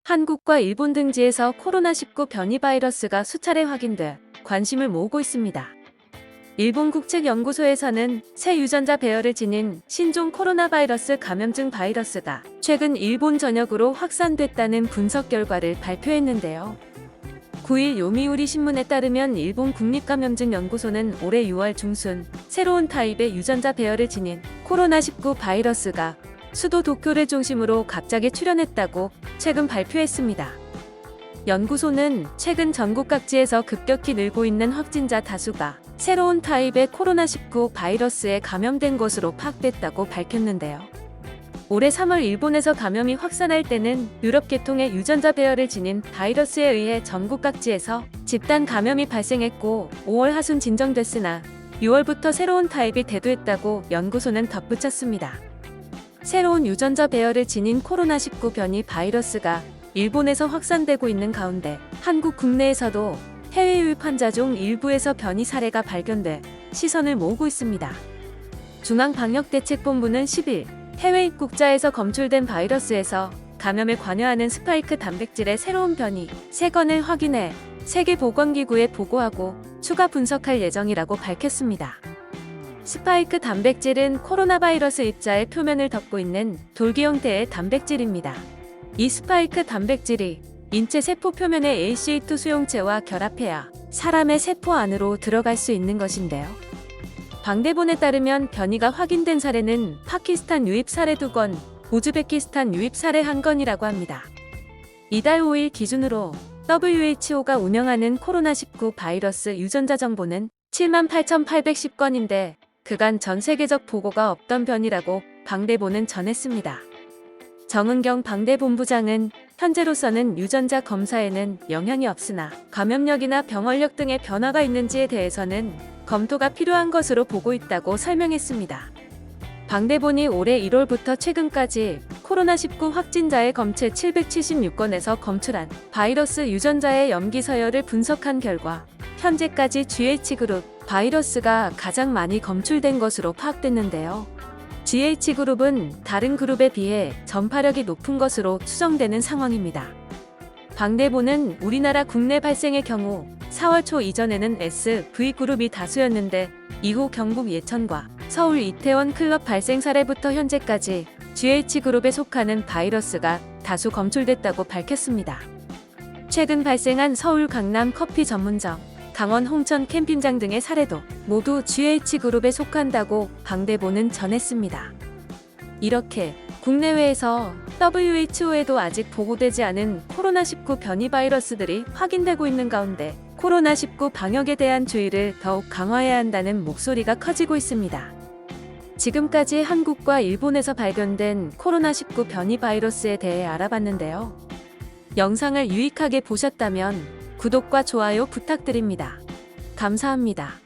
한국과 일본 등지에서 코로나19 변이 바이러스가 수차례 확인돼 관심을 모으고 있습니다. 일본 국책연구소에서는 새 유전자 배열을 지닌 신종 코로나 바이러스 감염증 바이러스가 최근 일본 전역으로 확산됐다는 분석 결과를 발표했는데요. 9일 요미우리 신문에 따르면 일본 국립감염증연구소는 올해 6월 중순 새로운 타입의 유전자 배열을 지닌 코로나19 바이러스가 수도 도쿄를 중심으로 갑자기 출현했다고 최근 발표했습니다. 연구소는 최근 전국 각지에서 급격히 늘고 있는 확진자 다수가 새로운 타입의 코로나19 바이러스에 감염된 것으로 파악됐다고 밝혔는데요. 올해 3월 일본에서 감염이 확산할 때는 유럽 계통의 유전자 배열을 지닌 바이러스에 의해 전국 각지에서 집단 감염이 발생했고 5월 하순 진정됐으나 6월부터 새로운 타입이 대두했다고 연구소는 덧붙였습니다. 새로운 유전자 배열을 지닌 코로나19 변이 바이러스가 일본에서 확산되고 있는 가운데 한국 국내에서도 해외 유입 환자 중 일부에서 변이 사례가 발견돼 시선을 모으고 있습니다. 중앙방역대책본부는 10일 해외 입국자에서 검출된 바이러스에서 감염에 관여하는 스파이크 단백질의 새로운 변이 3건을 확인해 세계보건기구에 보고하고 추가 분석할 예정이라고 밝혔습니다. 스파이크 단백질은 코로나 바이러스 입자의 표면을 덮고 있는 돌기 형태의 단백질입니다. 이 스파이크 단백질이 인체 세포 표면의 ACE2 수용체와 결합해야 사람의 세포 안으로 들어갈 수 있는 것인데요. 방대본에 따르면 변이가 확인된 사례는 파키스탄 유입 사례 2건, 우즈베키스탄 유입 사례 1건이라고 합니다. 이달 5일 기준으로 WHO가 운영하는 코로나19 바이러스 유전자 정보는 78,810건인데 그간 전 세계적 보고가 없던 변이라고 방대본은 전했습니다. 정은경 방대본부장은 현재로서는 유전자 검사에는 영향이 없으나 감염력이나 병원력 등의 변화가 있는지에 대해서는 검토가 필요한 것으로 보고 있다고 설명했습니다. 방대본이 올해 1월부터 최근까지 코로나19 확진자의 검체 776건에서 검출한 바이러스 유전자의 염기 서열을 분석한 결과 현재까지 GH그룹 바이러스가 가장 많이 검출된 것으로 파악됐는데요. GH그룹은 다른 그룹에 비해 전파력이 높은 것으로 추정되는 상황입니다. 방대본은 우리나라 국내 발생의 경우 4월 초 이전에는 SV그룹이 다수였는데 이후 경북 예천과 서울 이태원 클럽 발생 사례부터 현재까지 GH그룹에 속하는 바이러스가 다수 검출됐다고 밝혔습니다. 최근 발생한 서울 강남 커피 전문점, 강원 홍천 캠핑장 등의 사례도 모두 GH그룹에 속한다고 방대본은 전했습니다. 이렇게 국내외에서 WHO에도 아직 보고되지 않은 코로나19 변이 바이러스들이 확인되고 있는 가운데 코로나19 방역에 대한 주의를 더욱 강화해야 한다는 목소리가 커지고 있습니다. 지금까지 한국과 일본에서 발견된 코로나19 변이 바이러스에 대해 알아봤는데요. 영상을 유익하게 보셨다면 구독과 좋아요 부탁드립니다. 감사합니다.